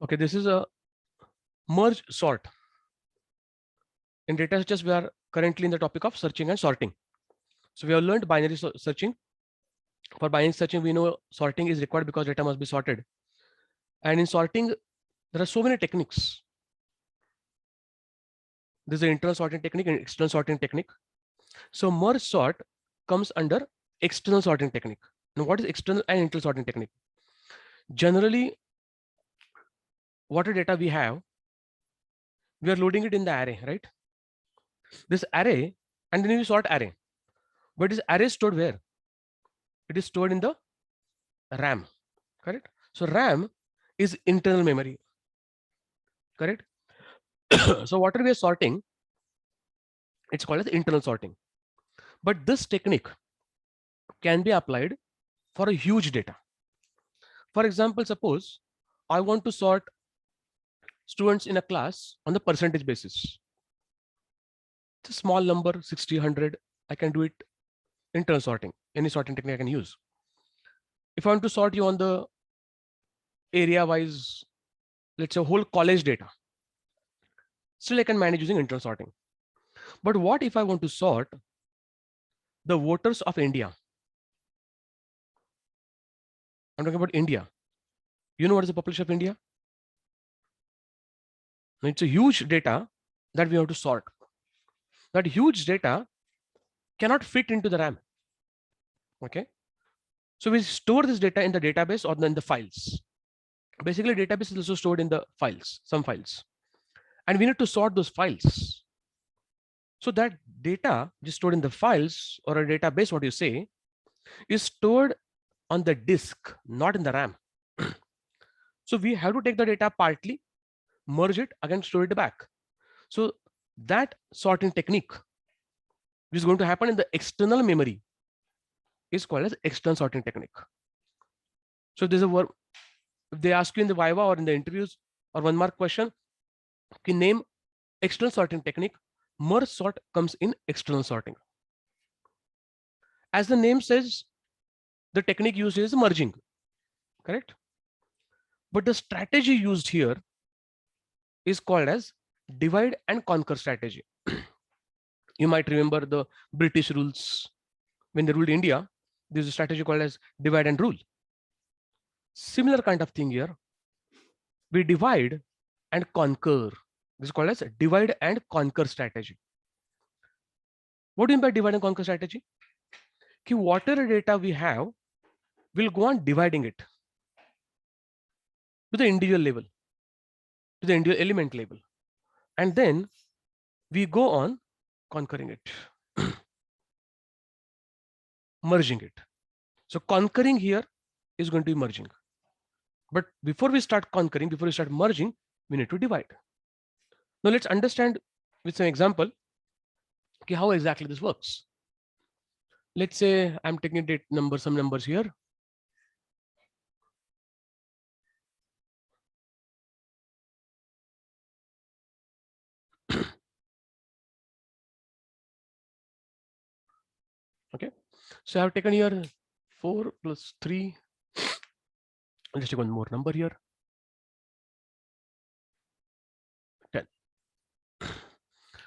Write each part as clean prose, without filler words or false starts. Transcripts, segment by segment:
Okay, this is a merge sort. In data searches, we are currently in the topic of searching and sorting. So we have learned binary searching. For binary searching, we know sorting is required because data must be sorted. And in sorting, there are so many techniques. There's an internal sorting technique and external sorting technique. So merge sort comes under external sorting technique. Now, what is external and internal sorting technique? Generally, what data we have, we are loading it in the array, right? This array, and then we sort array. But this array is stored where? It is stored in the RAM, correct? So RAM is internal memory, correct? So whatever we are sorting, it's called as internal sorting. But this technique can be applied for a huge data. For example, suppose I want to sort students in a class on the percentage basis. It's a small number, 60, 100. I can do it internal sorting. Any sorting technique I can use. If I want to sort you on the area-wise, let's say whole college data, still I can manage using internal sorting. But what if I want to sort the voters of India? I'm talking about India. You know what is the population of India? It's a huge data that we have to sort. That huge data cannot fit into the RAM. Okay. So we store this data in the database or in the files. Basically, database is also stored in the files, some files. And we need to sort those files. So that data just stored in the files or a database, what you say, is stored on the disk, not in the RAM. So we have to take the data partly, merge it, again store it back. So that sorting technique, which is going to happen in the external memory, is called as external sorting technique. So there's a word, if they ask you in the Viva or in the interviews or 1 mark question, can name external sorting technique, merge sort comes in external sorting. As the name says, the technique used is merging, correct? But the strategy used here is called as divide and conquer strategy. You might remember the British rules. When they ruled India, there's a strategy called as divide and rule. Similar kind of thing here. We divide and conquer. This is called as divide and conquer strategy. What do you mean by divide and conquer strategy? Ki whatever data we have, we'll go on dividing it to the individual level, to the individual element level. And then we go on conquering it, merging it. So conquering here is going to be merging. But before we start conquering, before we start merging, we need to divide. Now let's understand with some example how exactly this works. Let's say I'm taking a date number, some numbers here. Okay, so I've taken here 4 plus 3. I'll just take one more number here. 10.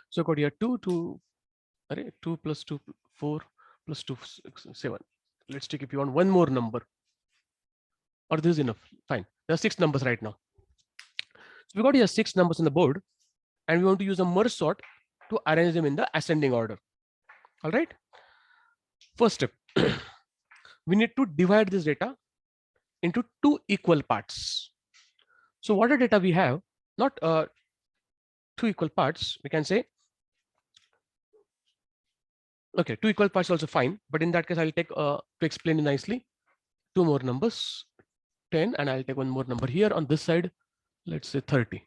So I got here 2 plus 2, 4 plus 2, 6, 7. Let's take, if you want, one more number. Or this is enough. Fine. There are 6 numbers right now. So we got here 6 numbers on the board, and we want to use a merge sort to arrange them in the ascending order. All right. First step, we need to divide this data into 2 equal parts. So what data we have? Not 2 equal parts. We can say, okay, 2 equal parts also fine. But in that case, I'll take to explain it nicely, 2 more numbers, 10, and I'll take one more number here on this side. Let's say 30.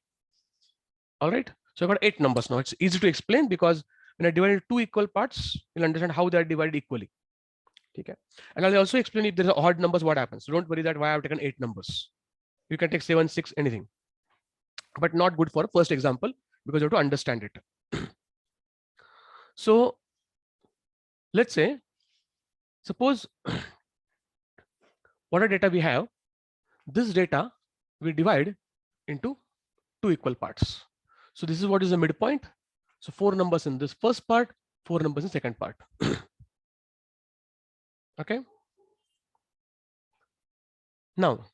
All right. So I've got 8 numbers now. It's easy to explain because when I divide 2 equal parts, you'll understand how they are divided equally. Okay. And I'll also explain if there are odd numbers, what happens. So don't worry that why I've taken 8 numbers. You can take 7, 6, anything. But not good for first example because you have to understand it. So let's say, suppose what data we have, this data we divide into 2 equal parts. So this is what is the midpoint. So 4 numbers in this first part, 4 numbers in second part. Okay. Now,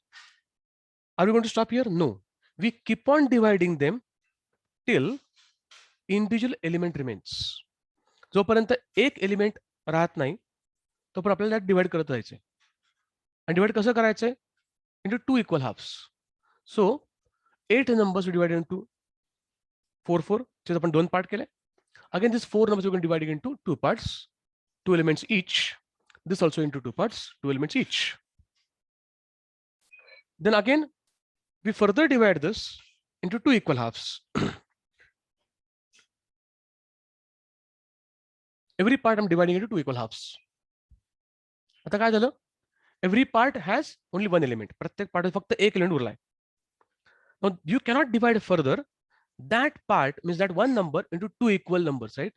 are we going to stop here? No. We keep on dividing them till individual element remains. जोपर्यंत एक element राहत नाही तोपर्यंत आपल्याला त्यात divide करत राहायचे. आणि डिवाइड कसं करायचंय? Into 2 equal halves. So 8 numbers we divided into 4 चे आपण 2 पार्ट केले. Again this 4 numbers we're going to divide into 2 parts, 2 elements each. This also into 2 parts, 2 elements each. Then again we further divide this into 2 equal halves. Every part I'm dividing into 2 equal halves. आता काय झालं? Every part has only one element. प्रत्येक part फक्त एक element उरलाय. Now you cannot divide further that part, means that one number, into 2 equal numbers, right?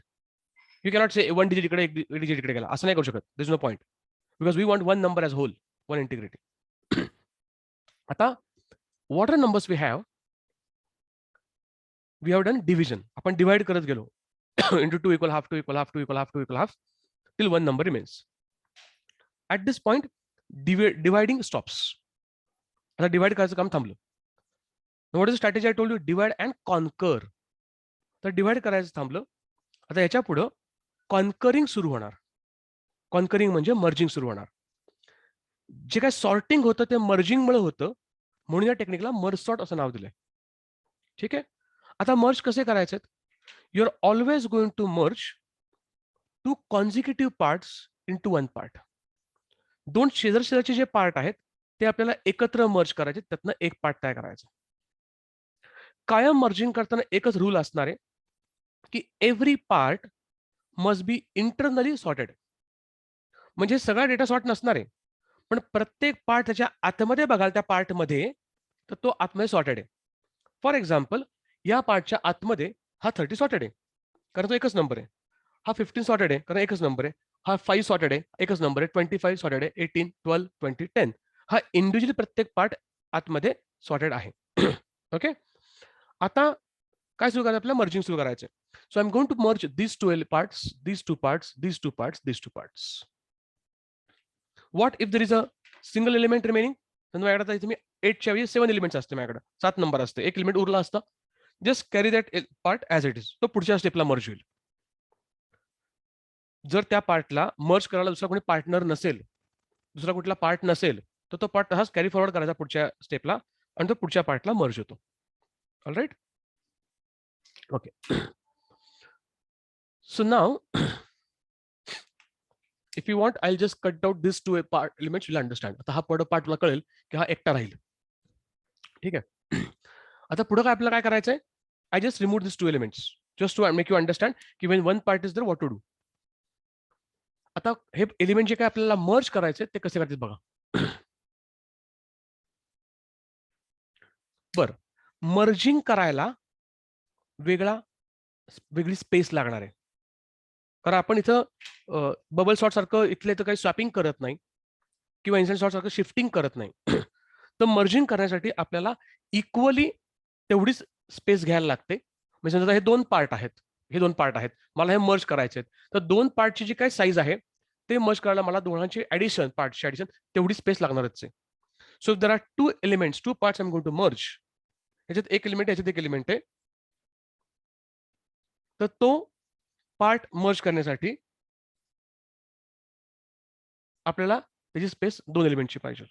You cannot say 1 digit इकडे 1 digit इकडे गेला. असं नाही करू शकत. There is no point. Because we want one number as whole, one integrity. आता what are numbers we have? We have done division. आपण divide करत गेलो into 2 equal half, 2 equal half, 2 equal half, 2 equal half, till one number remains. At this point, dividing stops. आता divide करायचं काम थांबलं. What is the strategy I told you? Divide and conquer. तर divide करायचं थांबलं. आता याच्या पुढं कॉन्करिंग सुरू होणार. कॉन्करिंग म्हणजे मर्जिंग सुरू होणार. जे काय सॉर्टिंग होतं ते मर्जिंग मुळे होतं, म्हणून या टेक्निकला मर्ज सॉर्ट असं नाव दिलंय. ठीक आहे. आता मर्ज कसे करायचे? You are always going to merge 2 consecutive parts into 1 part. 2 शेजारचे जे पार्ट आहेत ते आपल्याला एकत्र मर्ज करायचे, त्यातनं एक पार्ट तयार करायचा. कायम मर्जिंग करताना एकच रूल असणार आहे की every part must be internally sorted. म्हणजे सगळा डेटा सॉर्ट नसणार आहे, पण प्रत्येक पार्ट त्याच्या आतमध्ये बघाल त्या पार्टमध्ये तर तो आतमध्ये सॉर्टेड आहे. फॉर एक्झाम्पल या पार्टच्या आतमध्ये हा 30 सॉर्टेड आहे कारण तो एकच नंबर आहे. हा 15 सॉर्टेड आहे कारण एकच नंबर आहे. हा 5 सॉर्टेड आहे, एकच नंबर आहे. 25 सॉर्टेड आहे, 18, 12, 20, 10. हा इंडिव्हिज्युअली प्रत्येक पार्ट आतमध्ये सॉर्टेड आहे. ओके. आता काय सुरू करायचं? आपल्याला मर्जिंग सुरू करायचं. So I am going to merge these 2 parts, these 2 parts, these 2 parts, these 2 parts. What if there is a single element remaining? तर माझ्याकडे इथे मी 8 च्या ऐवजी 7 एलिमेंट्स असते, माझ्याकडे 7 नंबर असते, एक एलिमेंट उरला असता. Just carry that part as it is. तो पुढच्या स्टेपला मर्ज होईल. जर त्या पार्टला मर्ज करायला दुसरा कोणी पार्टनर नसेल, दुसरा कुठला पार्ट नसेल, तर तो पार्ट तसाच कॅरी फॉरवर्ड करायचा पुढच्या स्टेपला आणि तो पुढच्या पार्टला मर्ज होतो. All right. Okay. So now, if you want, I'll just cut out these 2 part elements. You'll understand. आता हा पुढे पार्ट तुला कळेल की हा एकटा राहील. ठीक आहे. आता पुढे काय आपल्याला काय करायचंय? I just remove these 2 elements just to make you understand की when one part is there, what to do. आता हे एलिमेंट जे काय आपल्याला मर्ज करायचे ते कसे करतात बघा. बरं, मर्जिंग करायला वेगळी स्पेस लागणार आहे. कारण आपण इथं बबल सॉर्ट सारखं इथले तर काही स्वॅपिंग करत नाही किंवा इन्स्टंट सॉर्ट सारखं शिफ्टिंग करत नाही. तर मर्जिंग करण्यासाठी आपल्याला इक्वली तेवढीच स्पेस घ्यायला लागते. म्हणजे समजा हे 2 पार्ट आहेत, हे 2 पार्ट आहेत, मला हे मर्ज करायचे आहेत, तर 2 पार्टची जी काही साईज आहे ते मर्ज करायला मला दोघांची ऍडिशन, पार्टची ऍडिशन तेवढी स्पेस लागणारच आहे. So there are 2 elements, 2 parts I am going to merge. ह्याच्यात एक एलिमेंट, ह्याच्यात एक एलिमेंट आहे. तर तो पार्ट मर्ज करण्यासाठी आपल्याला त्याची स्पेस 2 एलिमेंटची पाहिजे.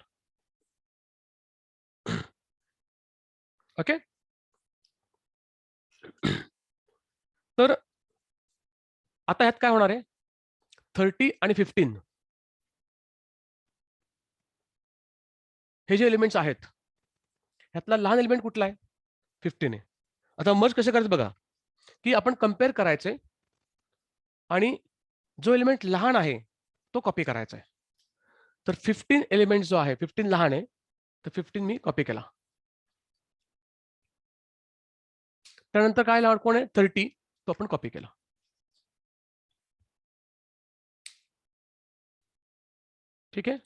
ओके. तर आता ह्यात काय होणार आहे? 30 आणि 15 हे जे एलिमेंट्स आहेत ह्यातला लहान एलिमेंट कुठला आहे? 15 आहे. आता मर्ज कसे करायचं बघा की आपण कम्पेअर करायचे आणि जो एलिमेंट लहान आहे तो कॉपी करायचा आहे. तर 15 एलिमेंट जो आहे, 15 लहान आहे, तर 15 मी कॉपी केला. त्यानंतर काय लहान कोण आहे? 30, तो आपण कॉपी केला. ठीक आहे.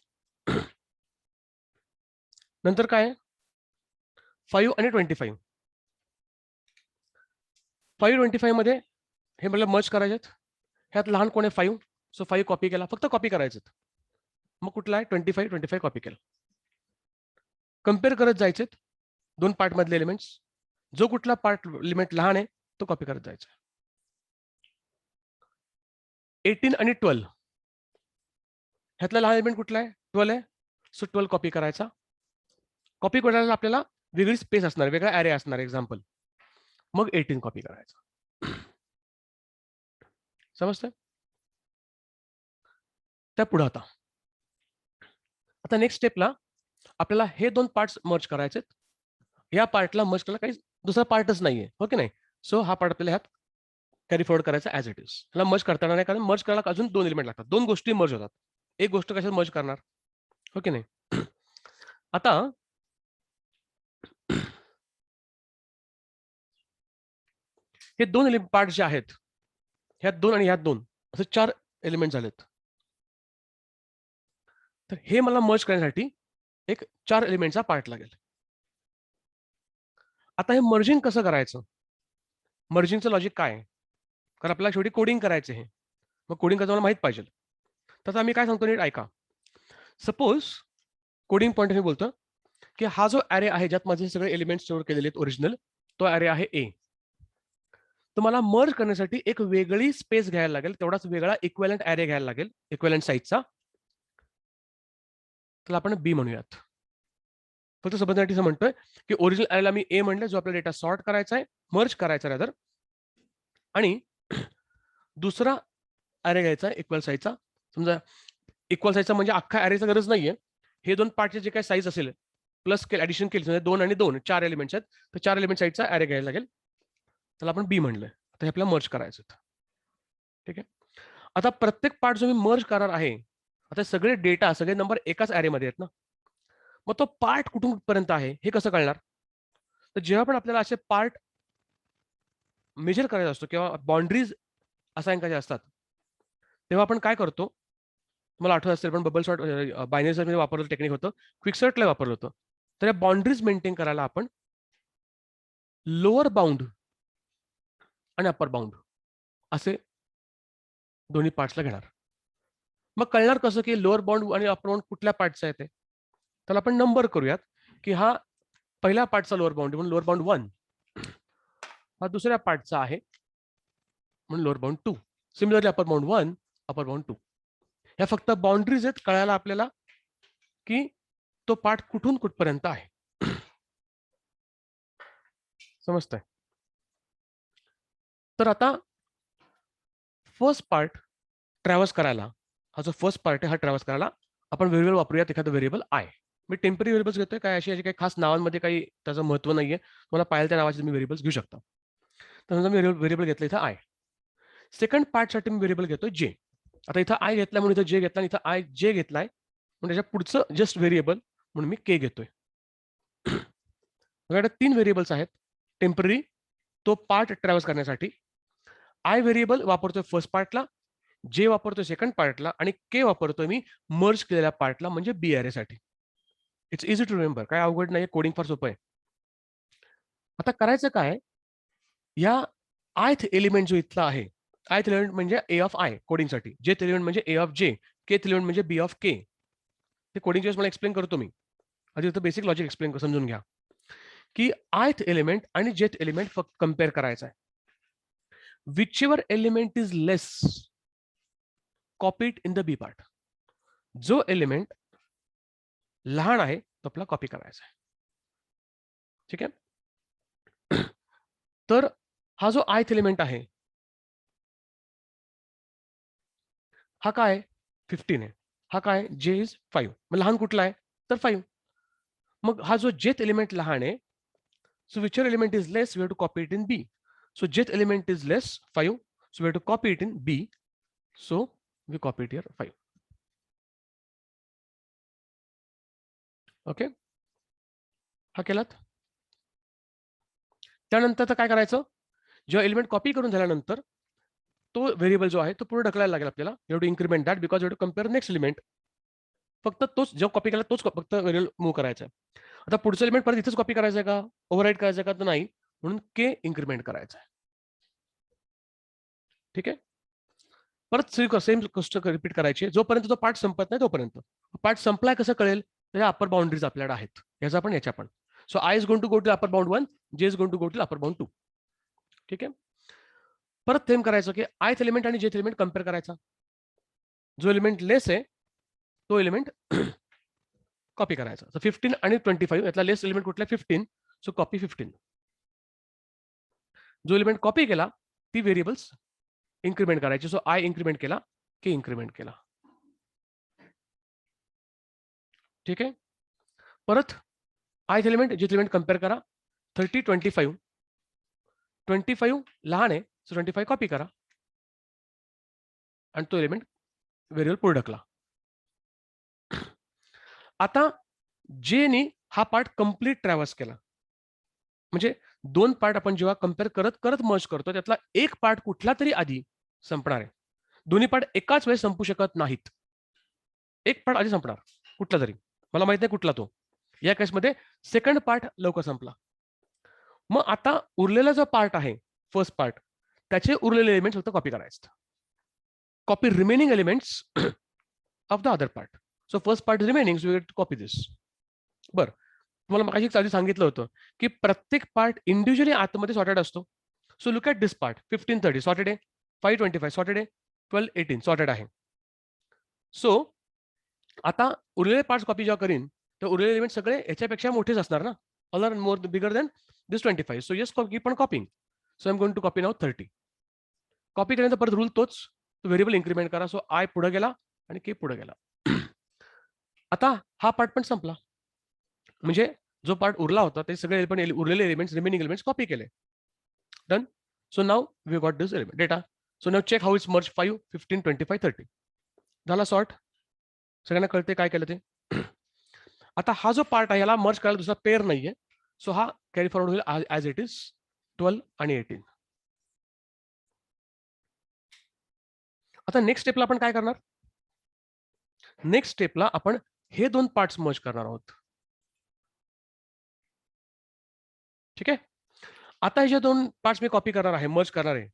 नंतर काय? 5 आणि 25. 5 25 मध्ये हे मला मर्ज करायचे. ह्यात लहान कोण आहे 5, सो 5 कॉपी केला, फक्त कॉपी करायचं. मग कुठला आहे 25 कॉपी केला. कम्पेअर करत जायचे दोन पार्ट मधले एलिमेंट्स. जो कुठला पार्ट एलिमेंट लहान आहे तो कॉपी करत जायचा. 18 आणि 12 ह्यातला लहान एलिमेंट कुठला आहे 12 आहे, सो 12 कॉपी करायचा. कॉपी करायला आपल्याला वेगळी स्पेस असणार, वेगळा ॲरे असणार. एक्झाम्पल, मग 18 कॉपी करायचा. समजतंय? त्या पुढे आता नेक्स्ट स्टेपला आपल्याला हे दोन पार्ट्स मर्ज करायचे. या पार्टला मर्ज करायला काही दुसरा पार्टच नाहीये, हो की नाही? सो हा पार्ट आपल्याला ह्यात कॅरी फॉरवर्ड करायचा ॲज इट इज. ह्याला मर्ज करताना नाही, कारण मर्ज करायला अजून दोन एलिमेंट लागतात. दोन गोष्टी मर्ज होतात. एक गोष्ट कशात मर्ज करणार, हो की नाही? आता हे दोन पार्ट जे आहेत, ह्यात दोन आणि ह्यात दोन, असे 4 एलिमेंट झालेत. तर हे मला मर्ज करण्यासाठी एक 4 एलिमेंटचा पार्ट लागेल. आता हे मर्जिंग कसं करायचं? मर्जिंगचं लॉजिक काय आहे? कारण आपल्याला शेवटी कोडिंग करायचं आहे. मग कोडिंग करायचं मला माहित पाहिजे. तर मी काय सांगतो नीट ऐका. सपोज कोडिंग पॉईंट मी बोलतो की हा जो ॲरे आहे ज्यात माझे सगळे एलिमेंट स्टोअर केलेले आहेत ओरिजिनल, तो ॲरे आहे ए. तुम्हाला मर्ज करण्यासाठी एक वेगळी स्पेस घ्यायला लागेल, तेवढाच वेगळा इक्विव्हॅलंट ॲरे घ्यायला लागेल, इक्विव्हॅलंट साईजचा. त्याला आपण बी म्हणूयात. फक्त समजण्यासाठी म्हणतोय की ओरिजिनल ॲरेला मी ए म्हणलं, जो आपला डेटा सॉर्ट करायचा आहे, मर्ज करायचा रादर, आणि दुसरा ॲरे घ्यायचा इक्वल साईजचा. समजा इक्वल साईजचा म्हणजे अख्खा ॲरेचा गरज नाहीये. हे दोन पार्टचे जे काही साईज असेल प्लस ॲडिशन केली, म्हणजे 2 आणि 2 4 एलिमेंट्स आहेत, तर 4 एलिमेंट साईजचा ॲरे घ्यायला लागेल. त्याला आपण बी म्हणलंय. आता हे आपल्याला मर्ज करायचं. ठीक आहे. आता प्रत्येक पार्ट जो मी मर्ज करणार आहे, आता सगळे डेटा सगळे नंबर एकाच ॲरेमध्ये आहेत ना, मग तो पार्ट कुठून पर्यंत आहे हे कसं कळणार? तर जेव्हा पण आपल्याला असे पार्ट मेजर करायचा असतो किंवा बाउंड्रीज असाइन करायचे असतात, तेव्हा आपण काय करतो? तुम्हाला आठवत असेल पण बबल सॉर्ट बायनरी सर्च मध्ये वापरलेलं टेक्निक होतं, क्विकसॉर्टला वापरलं होतं. तर या बाउंड्रीज मेंटेन करायला आपण लोअर बाउंड आणि अप्पर बाउंड असे दोन्ही पार्ट्सला घेणार. मग कळणार कसं की लोअर बाउंड आणि अप्पर बाउंड कुठल्या पार्टचा आहे ते? तर आपण नंबर करूयात की हा पहिल्या पार्टचा लोअर बाउंड म्हणून लोअर बाउंड 1, हा दुसऱ्या पार्टचा आहे म्हणून लोअर बाउंड 2. सिमिलरली अपर बाउंड 1, अपर बाउंड 2. ह्या फक्त बाउंड्रीज आहेत कळायला आपल्याला की तो पार्ट कुठून कुठपर्यंत आहे. समजतंय? तर आता फर्स्ट पार्ट ट्रॅव्हर्स करायला, हा जो फर्स्ट पार्ट आहे हा ट्रॅव्हर्स करायला आपण व्हेरिएबल वापरूयात, एखादं variable I. Me temporary variables घेतोय, काय अशी काही खास नावांमध्ये काही त्याचं महत्व नाहीये. तुम्हाला पाहिजे त्या नावाचे तुम्ही व्हेरिएबल्स घेऊ शकता. तर समजा मी व्हेरिएबल घेतलं इथं आय. सेकंड पार्टसाठी मी व्हेरिएबल घेतोय जे. आता इथं आय घेतला म्हणून इथं जे घेतला, आणि इथं आय जे घेतलाय म्हणजे त्याच्या पुढचं जस्ट व्हेरिएबल म्हणून मी के घेतोय. माझ्याकडे 3 व्हेरिएबल्स आहेत. टेम्पररी तो पार्ट ट्रॅव्हर्स करण्यासाठी आय व्हेरिएबल वापरतोय फर्स्ट पार्टला, जे वापरतोय सेकंड पार्टला, आणि के वापरतोय मी मर्ज केलेल्या पार्टला म्हणजे बी ॲरे साठी. इट्स इझी टू रिमेंबर, काय अवघड नाही, कोडिंग फार सोपं आहे. आता करायचं काय, या आयथ एलिमेंट जो इथला आहे, आयथ एलिमेंट म्हणजे ए ऑफ आय कोडिंगसाठी, जेथ एलिमेंट म्हणजे ए ऑफ जे, केथ एलिमेंट म्हणजे बी ऑफ के. ते कोडिंगच्या वेळेस मला एक्सप्लेन करतो मी. आधी इथं बेसिक लॉजिक एक्सप्लेन समजून घ्या की आयथ एलिमेंट आणि जेथ एलिमेंट फक्त कम्पेअर करायचा आहे. whichever element is less copy it in the b part. जो एलिमेंट लहान आहे तो आपला कॉपी करायचा आहे. ठीक आहे. तर हा जो आयथ एलिमेंट आहे हा काय 15 आहे, हा काय जे इज 5. मग लहान कुठला आहे तर 5. मग हा जो जेथ एलिमेंट लहान आहे, so whichever element is less we have to copy it in b. So jth element is less 5, so we have to copy it in b. So we copy it here 5. Okay, हा केलात. त्यानंतर तर काय करायचं, जेव्हा element copy करून झाल्यानंतर तो व्हेरिएबल जो आहे तो पुढे ढकलायला लागेल आपल्याला. You have to increment that because you have to compare next element. फक्त तोच जेव्हा कॉपी केला तोच फक्त व्हेरिएबल मूव्ह करायचा आहे. आता पुढचं एलिमेंट परत इथेच कॉपी करायचं आहे का, ओव्हरराईट करायचं आहे का, तर नाही, म्हणून के इन्क्रीमेंट करायचं आहे. ठीक आहे. परत सेम गोष्ट रिपीट करायची जोपर्यंत तो पार्ट संपत नाही तोपर्यंत. पार्ट संपलाय कसं कळेल, त्याच्या अपर बाउंड्रीज आपल्याकडे आहेत, याचा पण याच्या पण. So I is going to go to upper bound 1, J is going to go to upper bound 2. ठीक आहे. परत सेम करायचं की आयथ एलिमेंट आणि जेथ एलिमेंट कम्पेअर करायचा. जो एलिमेंट लेस आहे तो एलिमेंट कॉपी करायचा. तर 15 आणि 25 यातला लेस एलिमेंट कुठला, 15, सो कॉपी 15. जो एलिमेंट कॉपी केला ती व्हेरिएबल्स इन्क्रीमेंट करायची. सो आय इन्क्रीमेंट केला, के इन्क्रीमेंट केला. ठीक आहे. परत आयथ एलिमेंट जेथ एलिमेंट कम्पेअर करा. 30, 25. 25 लहान आहे, सो 25 कॉपी करा आणि तो एलिमेंट व्हेरिएबल पुढे ढकला. आता जेनी हा पार्ट कंप्लीट ट्रॅव्हर्स केला, म्हणजे दोन पार्ट आपण जेव्हा कम्पेअर करत करत मर्ज करतो त्यातला एक पार्ट कुठला तरी आधी संपणार आहे. दोन्ही पार्ट एकाच वेळेस संपू शकत नाहीत. एक पार्ट आधी संपणार कुठला तरी, मला माहित नाही कुठला तो. या केसमध्ये सेकंड पार्ट लवकर संपला. मग आता उरलेला जो पार्ट आहे फर्स्ट पार्ट, त्याचे उरलेले एलिमेंट्स फक्त कॉपी करायचे. Copy remaining elements of the other part. So first part is remaining, so we get to copy this. बरं, तुम्हाला मागाशी आधी सांगितलं होतं की प्रत्येक पार्ट इंडिव्हिज्युअली आतमध्ये सॉर्टेड असतो. So look at this part. 1530 sorted आहे, 525 सॉर्टेड आहे, 1218 सॉर्टेड आहे. सो आता उरलेले पार्ट्स कॉपी जेव्हा करीन तर उरलेले एलिमेंट सगळे याच्यापेक्षा मोठेच असणार ना, all more bigger than this 25. So yes keep on copying. So I am going to copy now 30. Copy केल्यानंतर परत रूल तोच, तो व्हेरिएबल इन्क्रीमेंट करा. सो आय पुढे गेला आणि के पुढे गेला. आता हा पार्ट पण संपला, म्हणजे जो पार्ट उरला होता ते सगळे पण उरलेले एलिमेंट्स, रिमेनिंग एलिमेंट्स कॉपी केले. Done. So now we got this element data. So now check how it's merge 5, 15, 25, 30. झाला सॉर्ट. सगळ्यांना कळते काय केलं ते. आता हा जो पार्ट आहे याला मर्ज करायला दुसरा पेअर नाहीये, सो हा कॅरी फॉरवर्ड होईल ॲज इट इज 12 आणि 18. आता नेक्स्ट स्टेपला आपण काय करणार, नेक्स्ट स्टेपला आपण हे दोन पार्ट्स मर्ज करणार आहोत. ठीक आहे. आता हे जे दोन पार्ट्स मी कॉपी करणार आहे, मर्ज करणार आहे,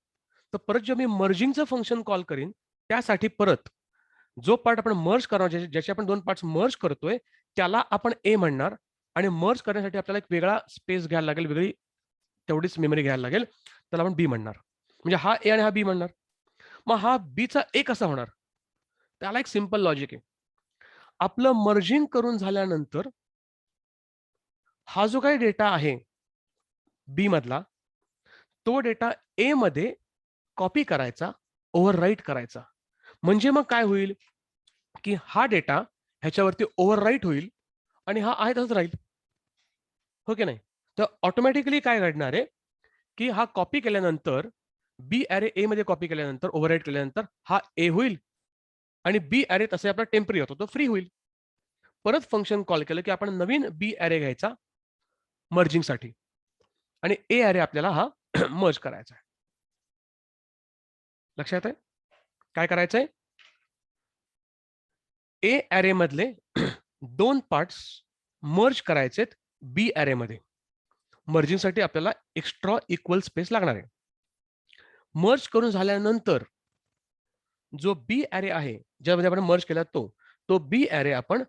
तर परत जेव्हा मी मर्जिंगचं फंक्शन कॉल करीन त्यासाठी परत जो पार्ट आपण मर्ज करणार, ज्याचे आपण दोन पार्ट्स मर्ज करतोय त्याला आपण ए म्हणणार, आणि मर्ज करण्यासाठी आपल्याला एक वेगळा स्पेस घ्यायला लागेल, वेगळी तेवढीच मेमरी घ्यायला लागेल, त्याला आपण बी म्हणणार. म्हणजे हा ए आणि हा बी म्हणणार. मग हा बीचा ए कसा होणार, त्याला एक सिंपल लॉजिक आहे. आपलं मर्जिंग करून झाल्यानंतर हा जो काही डेटा आहे बी मधला, तो डेटा ए मध्ये कॉपी करायचा, ओव्हरराईट करायचा. म्हणजे मग काय होईल की हा डेटा ह्याच्यावरती ओव्हरराईट होईल आणि हा आहे तसंच राहील. हो की नाही. तर ऑटोमॅटिकली काय घडणार आहे की हा कॉपी केल्यानंतर बी ॲरे ए मध्ये कॉपी केल्यानंतर ओव्हरराईट केल्यानंतर हा ए होईल आणि बी ॲरे तसे आपला टेम्पररी होतो तो फ्री होईल. परत फंक्शन कॉल केलं की आपण नवीन बी ॲरे घ्यायचा मर्जिंगसाठी आणि ए ॲरे आपल्याला हा मर्ज करायचा आहे. लक्षात आहे काय करायचंय. ए ॲरे मधले दोन पार्ट्स मर्ज करायचेत बी ॲरे मध्ये. मर्जिंगसाठी आपल्याला एक्स्ट्रा इक्वल स्पेस लागणार आहे. मर्ज करून झाल्यानंतर जो बी ॲरे आहे ज्यामध्ये आपण मर्ज केला तो बी ॲरे आपण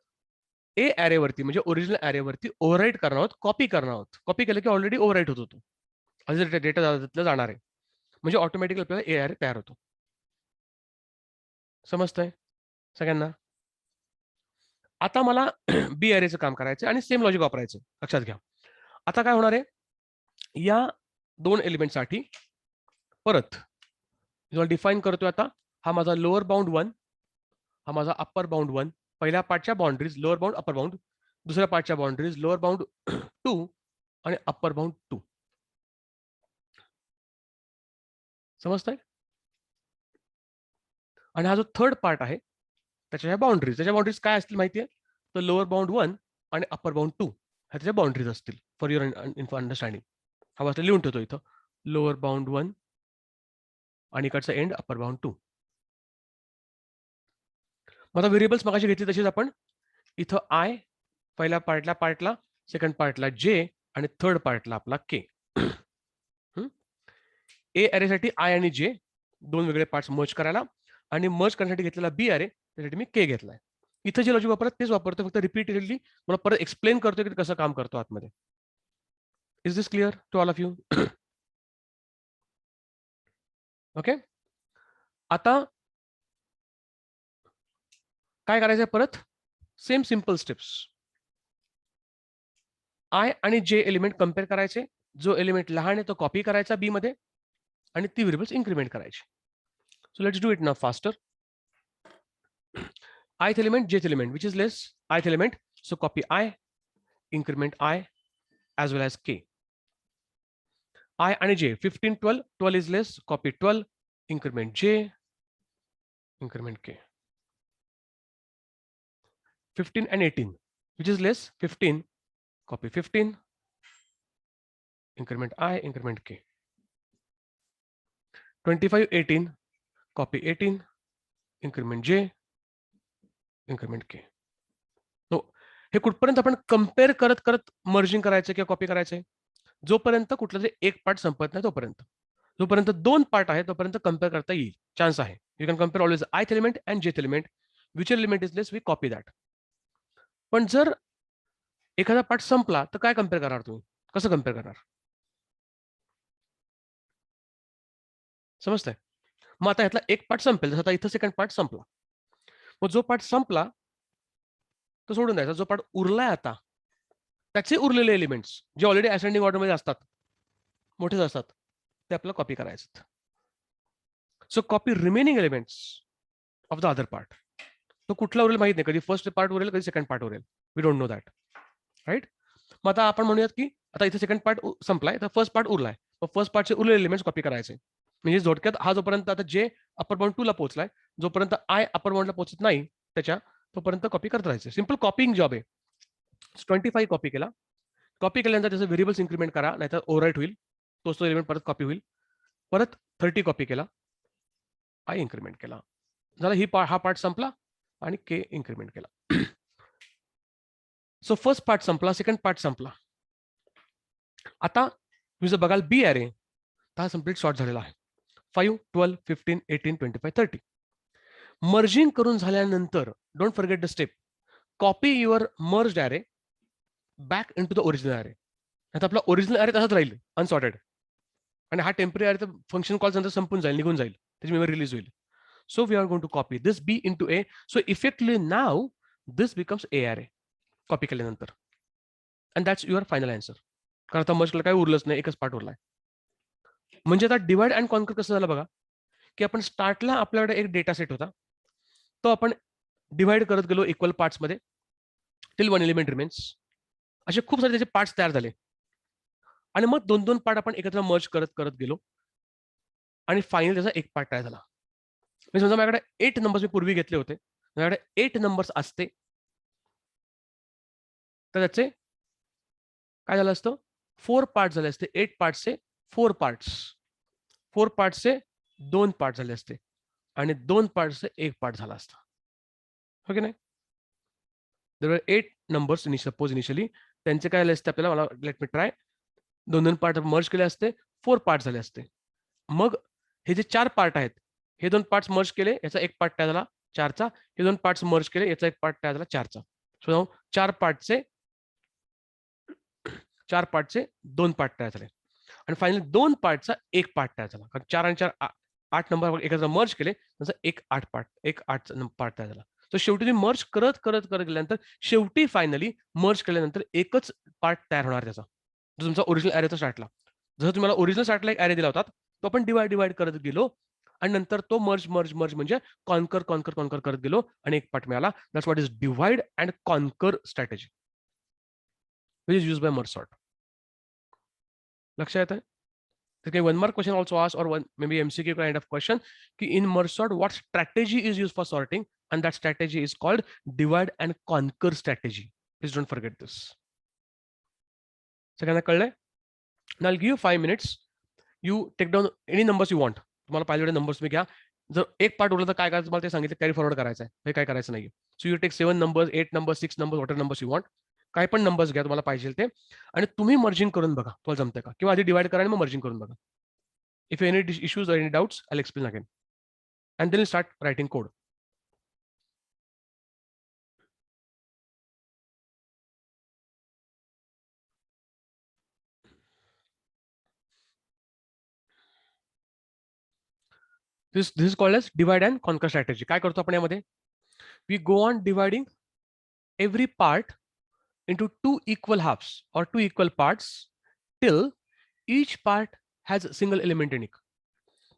ए ॲरे वरती म्हणजे ओरिजिनल ॲरे वरती ओव्हरराईट करणार आहोत, कॉपी करणार आहोत. कॉपी केलं की ऑलरेडी ओव्हरराईट होत होतो, अजून डेटा जाणार आहे, म्हणजे ऑटोमॅटिकली आपल्याला ए ॲरे तयार होतो. समजतंय सगळ्यांना. आता मला बी ॲरेचं काम करायचं आणि सेम लॉजिक वापरायचं. लक्षात घ्या. आता काय होणार आहे, या दोन एलिमेंटसाठी परत जेव्हा डिफाईन करतोय आता, हा माझा लोअर बाउंड 1, हा माझा अप्पर बाउंड 1. पहिल्या पार्टच्या boundaries lower bound upper bound, दुसऱ्या पार्टच्या बाउंड्रीज लोअर बाउंड 2 आणि अप्पर बाउंड 2. समजतंय. आणि हा जो थर्ड पार्ट आहे त्याच्या बाउंड्रीज काय असतील माहितीये, तर लोअर बाउंड 1 आणि अप्पर बाउंड 2 ह्या त्याच्या बाउंड्रीज असतील. फॉर युअर अंडरस्टँडिंग हा वाजता लिहून ठेवतो इथं, लोअर बाउंड 1 आणि इकडचा एंड अप्पर बाउंड 2. मग आता व्हेरिएबल्स मगाशी घेतली तशीच आपण इथं आय पहिल्या पार्टला सेकंड पार्टला जे आणि थर्ड पार्टला आपला के. ए अरेसाठी आय आणि जे दोन वेगळे पार्ट्स मर्ज करायला, आणि मर्ज करण्यासाठी घेतलेला बी अरे त्यासाठी मी के घेतलाय. इथं जे लॉजिक वापरत तेच वापरतो, फक्त रिपीटेडली मला परत एक्सप्लेन करतो की कसं काम करतो आतमध्ये. Is this clear to all of you? Okay. आता काय करायचंय, परत सेम सिंपल स्टेप्स. आय आणि जे एलिमेंट कम्पेअर करायचे, जो एलिमेंट लहान आहे तो कॉपी करायचा बी मध्ये आणि ती व्हेरिएबल्स इन्क्रीमेंट करायची. So let's do it now faster. ith element, jth element, which is less? ith element, so copy I, increment I as well as k. I and j, 15, 12, 12 is less, copy 12, increment j, increment k. 15 and 18, which is less? 15, copy 15, increment I, increment k. 25, 18, copy 18, increment j, increment k. No, हे कुठपर्यंत आपण compare करत करत merging करायचं किंवा copy करायचंय, जोपर्यंत कुठला तरी एक पार्ट संपत नाही तोपर्यंत. जोपर्यंत दोन पार्ट आहे तोपर्यंत कम्पेअर करता येईल, चान्स आहे. You can compare always ith element and jth element. Which element is less we copy that. पण जर एखादा पार्ट संपला तर काय कम्पेअर करणार तुम्ही, कसं कम्पेअर करणार, समजतंय? मग आता यातला एक पार्ट संपेल, जसं आता इथं सेकंड पार्ट संपला, मग जो पार्ट संपला तो सोडून द्यायचा. जो पार्ट उरलाय आता त्याचे उरलेले एलिमेंट्स जे ऑलरेडी असेंडिंग ऑर्डरमध्ये असतात, मोठेच असतात, ते आपल्याला कॉपी करायचे. So copy remaining elements of the other part. तो कुठला उरेल माहित नाही, कधी फर्स्ट पार्ट उरेल कधी सेकंड पार्ट उरेल, we don't know that, right? मग आता आपण म्हणूयात की आता इथे सेकंड पार्ट संपलाय तर फर्स्ट पार्ट उरलाय, मग फर्स्ट पार्टचे उरलेले एलिमेंट्स कॉपी करायचे. म्हणजे झोडक्यात हा जोपर्यंत आता जे अपर बाउंड 2 ला पोहोचलाय, जोपर्यंत आय अपर बाउंडला पोहोचत नाही त्याच्या, तोपर्यंत कॉपी करत राहायचं. सिंपल कॉपिंग जॉब आहे. 25 कॉपी केला, कॉपी केल्यानंतर त्याचं व्हेरिएबल्स इन्क्रीमेंट करा, नाहीतर ओव्हरराईट होईल, तोच तो एलिमेंट परत कॉपी होईल. परत 30 कॉपी केला, आय इन्क्रीमेंट केला, झाला. हा पार्ट संपला आणि के इन्क्रीमेंट केला. सो फर्स्ट पार्ट संपला, सेकंड पार्ट संपला. आता तुम्ही जर बघाल बी अरे तर हा कम्प्लीट सॉर्ट झालेला आहे. 5, 12, 15, 18, 25, 30. मर्जिंग करून झाल्यानंतर don't forget the step, copy your merged array back into the original array. आता आपला ओरिजिनल अरे तसाच राहील अनसॉर्टेड, आणि हा टेम्पररी अरे तर फंक्शन कॉल नंतर संपून जाईल, निघून जाईल, त्याची मेमरी रिलीज होईल. So we are going to copy this B into A. So effectively now this becomes a array copy केल्यानंतर, and that's your final answer. कारण आता मर्ज काही उरलंच नाही, एकच पार्ट उरलाय. म्हणजे आता डिवाइड अँड कॉन्कर कसं झालं बघा, की आपण स्टार्टला आपल्याकडे एक डेटा सेट होता, तो आपण डिवाइड करत गेलो इक्वल पार्ट्समध्ये, टिल वन एलिमेंट रिमेन्स. असे खूप सारे त्याचे पार्ट्स तयार झाले, आणि मग 2-2 पार्ट आपण एकत्र मर्ज करत करत गेलो, आणि फायनली त्याचा एक पार्ट तयार झाला. म्हणजे समजा माझ्याकडे 8 नंबर्स मी पूर्वी घेतले होते, माझ्याकडे 8 नंबर्स असते, तर त्याचे काय झालं असतं, 4 पार्ट झाले असते. 8 पार्ट्सचे 4 पार्ट्स, 4 पार्ट्सचे 2 पार्ट झाले असते, आणि 2 पार्ट्सचे 1 पार्ट झाला असता, हो की नाही? There were 8 numbers suppose initially, त्यांचे काय झाले असते आपल्याला, मला let me try, 2-2 part merge केले असते, 4 पार्ट झाले असते. मग हे जे 4 पार्ट आहेत, हे 2 पार्ट्स मर्ज केले, याचा एक पार्ट तयार झाला 4चा, हे 2 पार्ट्स मर्ज केले, याचा एक पार्ट तयार झाला 4चा. सो 4 पार्टचे 2 पार्ट तयार झाले, आणि फायनली 2 पार्टचा एक पार्ट तयार झाला. कारण 4 आणि 4 8 नंबर एकत्र मर्ज केले, त्याचा एक 8 पार्ट तयार झाला. तर शेवटी तुम्ही मर्ज करत करत करत गेल्यानंतर शेवटी फायनली मर्ज केल्यानंतर एकच पार्ट तयार होणार त्याचा, जो तुमचा ओरिजिनल अरेचा स्टार्टला. जसं तुम्हाला ओरिजिनल स्टार्टला एक अरे दिला होता, तो आपण डिवाइड करत गेलो, आणि नंतर तो मर्ज म्हणजे कॉन्कर करत गेलो, आणि एक पार्ट मिळाला. That's what is divide and conquer strategy which is used by merge sort. लक्षात येत आहे? तर काही one mark question also asked, और one may be MCQ kind of question, कि in merge sort what strategy is used for sorting, and that strategy is called divide and conquer strategy. Please don't forget this. सगळ्यांना कळलंय? Now I'll give you 5 minutes. You take down any numbers you want. तुम्हाला पाहिजे तेवढे numbers तुम्ही घ्या. जर एक part उरला तर काय करायचं तुम्हाला ते सांगितलं, कॅरी फॉरवर्ड करायचं आहे, हे काय करायचं नाही. So you take 7 numbers, 8 numbers, 6 numbers, whatever numbers you want. काय पण नंबर्स घ्या तुम्हाला पाहिजे ते, आणि तुम्ही मर्जिंग करून बघा तुम्हाला जमतंय का, किंवा आधी डिवाइड करा आणि मग मर्जिंग करून बघा. If any issues or any doubts, I'll explain again. And then start writing code. This is called as divide and conquer strategy. काय करतो आपण यामध्ये? We go on dividing every part into two equal halves or two equal parts till each part has a single element in it.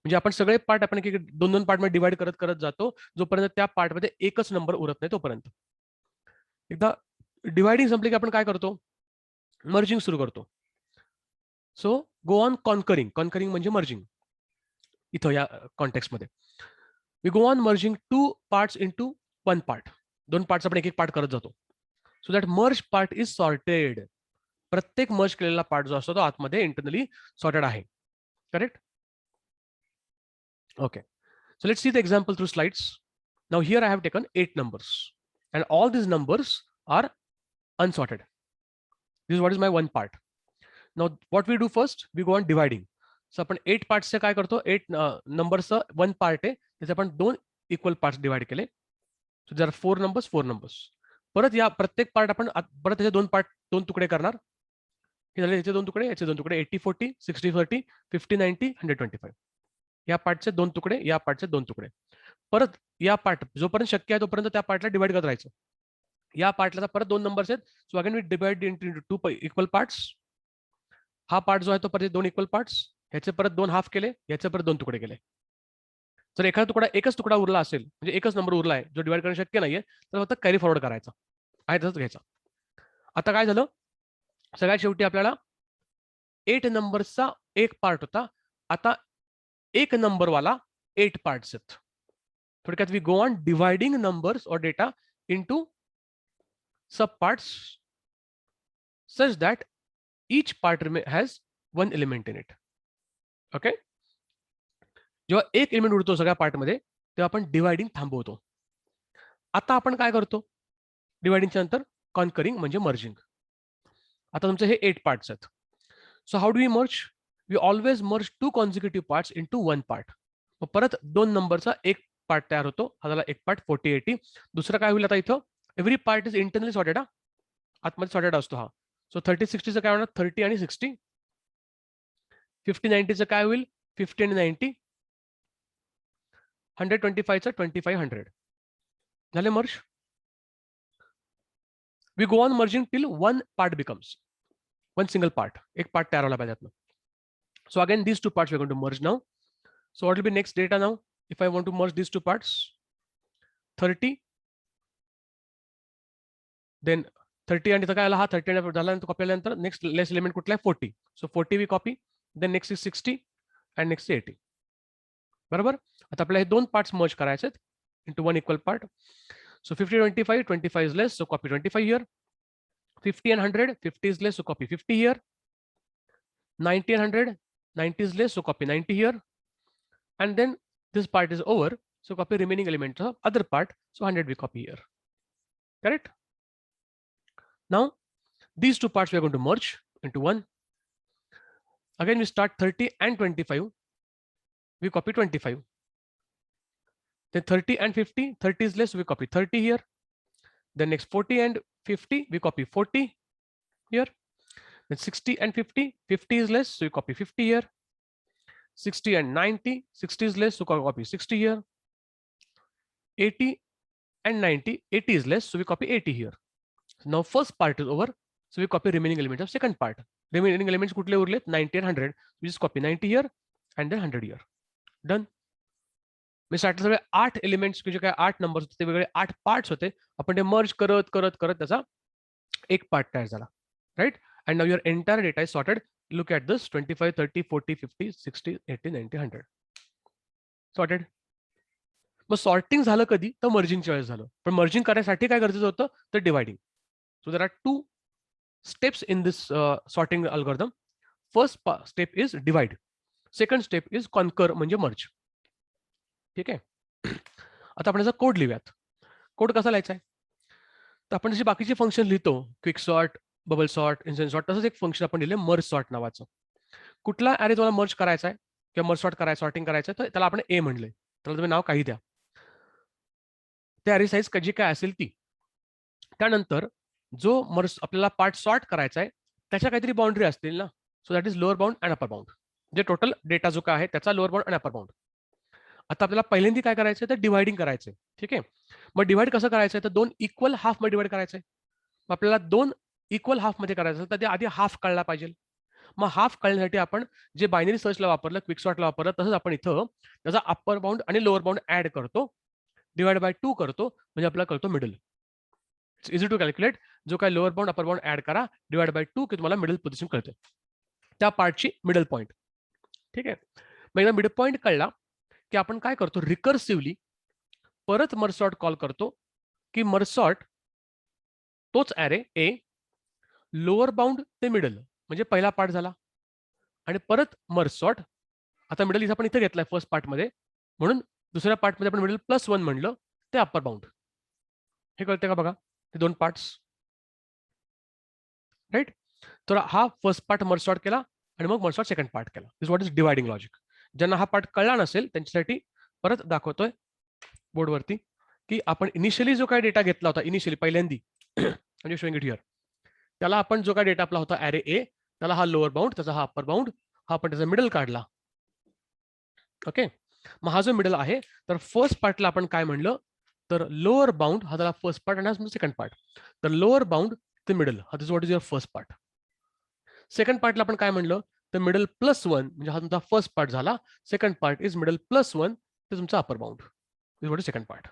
म्हणजे आपण सगळे part आपण एक दोन दोन पार्ट मध्ये डिवाइड करत करत जातो, जोपर्यंत त्या पार्टमध्ये एकच नंबर उरत नाही तोपर्यंत. एकदा डिवाइडिंग संपली की आपण काय करतो? मर्जिंग सुरू करतो. So go on conquering. Conquering म्हणजे मर्जिंग. इथं या कॉन्टेक्स्टमध्ये we go on merging two parts into one part. दोन पार्ट्स आपण एक एक पार्ट करत जातो. So that merge part is sorted. प्रत्येक मर्ज केलेला पार्ट जो असतो तो आतमध्ये इंटरनली सॉर्टेड आहे. Correct? Okay. So let's see the example through slides. Now here I have taken 8 numbers and all these numbers are unsorted. This is what is my one part. Now what we do first, we go on dividing. So आपण 8 parts से काय करतो? 8 numbers one part आहे, त्याचे आपण दोन equal parts divide केले. So there are 4 numbers, 4 numbers. परत या प्रत्येक पार्ट आपण परत त्याचे दोन पार्ट दोन तुकडे करणार. हे झाले याचे दोन तुकडे, याचे दोन तुकडे, 80-40, 60-30, 50-90, 125. या पार्टचे दोन तुकडे, या पार्टचे दोन तुकडे. परत या पार्ट जोपर्यंत शक्य आहे तोपर्यंत त्या पार्टला डिवाइड करत राहायचं. या पार्टला परत दोन नंबर्स आहेत. So again we divide into two equal parts. हा पार्ट जो आहे तो परत दोन इक्वल पार्ट्स, ह्याचे परत दोन हाफ केले, ह्याचे परत दोन तुकडे केले. जर एखादा तुकडा एकच तुकडा उरला असेल, म्हणजे एकच नंबर उरला आहे जो डिवाइड करणं शक्य नाहीये, तर फक्त कॅरी फॉरवर्ड करायचा आहे, तसंच घ्यायचा. आता काय झालं? सगळ्यात शेवटी आपल्याला 8 नंबरचा एक पार्ट होता, आता एक नंबरवाला 8 पार्ट्स आहेत. थोडक्यात we go on dividing numbers और data into sub parts such that each part has one element in it. Okay. जेव्हा एक एलिमेंट उरतो सगळ्या पार्टमध्ये तेव्हा आपण डिवाइडिंग थांबवतो. आता आपण काय करतो? डिवाइडिंगच्या नंतर कॉन्करिंग म्हणजे मर्जिंग. आता तुमचे हे 8 पार्ट्स आहेत. So how do we merge? We always merge two consecutive parts into one part. मग परत दोन नंबरचा एक पार्ट तयार होतो. हा झाला एक पार्ट 40-80. दुसरं काय होईल आता इथं? Every part is internally sorted. आतमध्ये सॉर्टेड असतो हा. सो 30-60चं काय होणार? 30 आणि 60. 50-90चं काय होईल? 50 आणि 90. 125चं 2500. झाले merge. We go on merging till one part becomes one single part. एक पार्ट तयार व्हायला पाहिजे. So again these two parts we're going to merge now. So what will be next data now if I want to merge these two parts? 30, then 30 आणि काय आला हा 30 झाल्यानंतर copy आल्यानंतर नेक्स्ट लेस एलिमेंट कुठला आहे? 40. So 40 we copy, then next is 60 and next 80. बरोबर. आता आपल्याला हे दोन पार्ट्स मर्ज करायचे आहेत into one equal part. So 50-25, 25 is less, so copy 25 here. 50 and 100, 50 is less, so copy 50 here. 90 and 100, 90 is less, so copy 90 here. And then this part is over, so copy remaining element of other part, so 100 we copy here. Correct? Now these two parts we are going to merge into one. Again we start 30 and 25, we copy 25. Then 30 and 50, 30 is less, so we copy 30 here. Then next 40 and 50, we copy 40 here. Then 60 and 50, 50 is less, so we copy 50 here. 60 and 90, 60 is less, so copy 60 here. 80 and 90, 80 is less, so we copy 80 here. So now first part is over, so we copy remaining elements of second part. Remaining elements कुठले उरलेत? 90 and 100, we just copy 90 here and then 100 here. Done. Me starter सगळे 8 elements जे काय 8 numbers होते ते वेगळे 8 parts होते. आपण ते मर्ज करत करत करत त्याचा एक पार्ट तयार झाला. Right. And now your entire data is sorted. Look at this 25, 30, 40, 50, 60, 80, 90, 100. Sorted. मग सॉर्टिंग झालं कधी? तर मर्जिंगच्या वेळेस झालं. पण मर्जिंग करायसाठी काय गरजेचं होतं? तर dividing. So there R two steps in this sorting algorithm. First step is divide. Second step is conquer म्हणजे मर्ज. ठीक आहे. आता आपण याचा कोड लिहूयात. कोड कसा लिहायचा आहे? तर आपण जशी बाकीचे फंक्शन लिहितो, quick sort, bubble sort, instant sort, तसंच एक फंक्शन आपण लिहिले मर्ज सॉर्ट नावाचं. कुठला ॲरे तुम्हाला मर्ज करायचा आहे किंवा मर्ज सॉर्ट करायचं, सॉर्टिंग करायचं, तर त्याला आपण ए म्हणलंय. त्याला तुम्ही नाव काही द्या. त्या ॲरे साईज जी काय असेल ती. त्यानंतर जो मर्ज आपल्याला पार्ट सॉर्ट करायचा आहे त्याच्या काहीतरी बाउंड्री असतील ना. So that is lower bound and upper bound. जे टोटल डेटा जो काय आहे त्याचा लोअर बाउंड आणि अपर बाउंड. आता आपल्याला पहिल्यांदा काय करायचं तर डिवायडिंग करायचं आहे. ठीक आहे. मग डिवाइड कसं करायचं तर 2 इक्वल हाफ मध्ये डिवाइड करायचं आहे. मग आपल्याला 2 इक्वल हाफ मध्ये करायचं तर ते आधी हाफ कळला पाहिजे. मग हाफ कळण्यासाठी आपण जे बायनरी सर्चला वापरलं, क्विक सॉर्टला वापरलं, तसंच आपण इथं त्याचा अप्पर बाउंड आणि लोअर बाउंड ऍड करतो, डिवाइड बाय 2 करतो, म्हणजे आपल्याला कळतो middle. It's easy to calculate. जो काय lower bound upper bound add करा, डिवाइड बाय 2 की तुम्हाला मिडल पोझिशन कळते. त्या पार्टची मिडल पॉईंट. ठीक आहे. मग एकदा मिडल पॉईंट कळला की आपण काय करतो, रिकर्सिव्हली परत मर्ज सॉर्ट कॉल करतो की मर्ज सॉर्ट तोच ॲरे ए लोअर बाउंड ते मिडल, म्हणजे पहिला पार्ट झाला. आणि परत मर्ज सॉर्ट. आता मिडल आपण इथे घेतलाय फर्स्ट पार्टमध्ये, म्हणून दुसऱ्या पार्टमध्ये आपण मिडल +1 म्हणलं, ते अप्पर बाउंड. हे कळते का बघा, ते 2 पार्ट्स. राईट. तर हा फर्स्ट पार्ट मर्ज सॉर्ट केला आणि मग मर्ज सॉर्ट सेकंड पार्ट केला. दिस व्हॉट इज डिवायडिंग लॉजिक. ज्यांना हा पार्ट कळला नसेल त्यांच्यासाठी परत दाखवतोय बोर्डवरती की आपण इनिशियली जो काही डेटा घेतला होता, इनिशियली पहिल्यांदी म्हणजे शोइंग इट हिअर, त्याला आपण जो काही डेटा आपला होता ॲरे ए, त्याला हा लोअर बाउंड, त्याचा हा अप्पर बाउंड, हा आपण त्याचा मिडल काढला. ओके. मग हा जो मिडल आहे तर फर्स्ट पार्टला आपण काय म्हणलं तर लोअर बाउंड, हा त्याला फर्स्ट पार्ट आणि हा सेकंड पार्ट. तर लोअर बाउंड ते मिडल, हा this what is your first part. Second पार्टला आपण काय म्हणलं तर मिडल +1, म्हणजे हा तुमचा फर्स्ट पार्ट झाला. सेकंड पार्ट इज मिडल +1, ते तुमचा upper bound. This what is second part.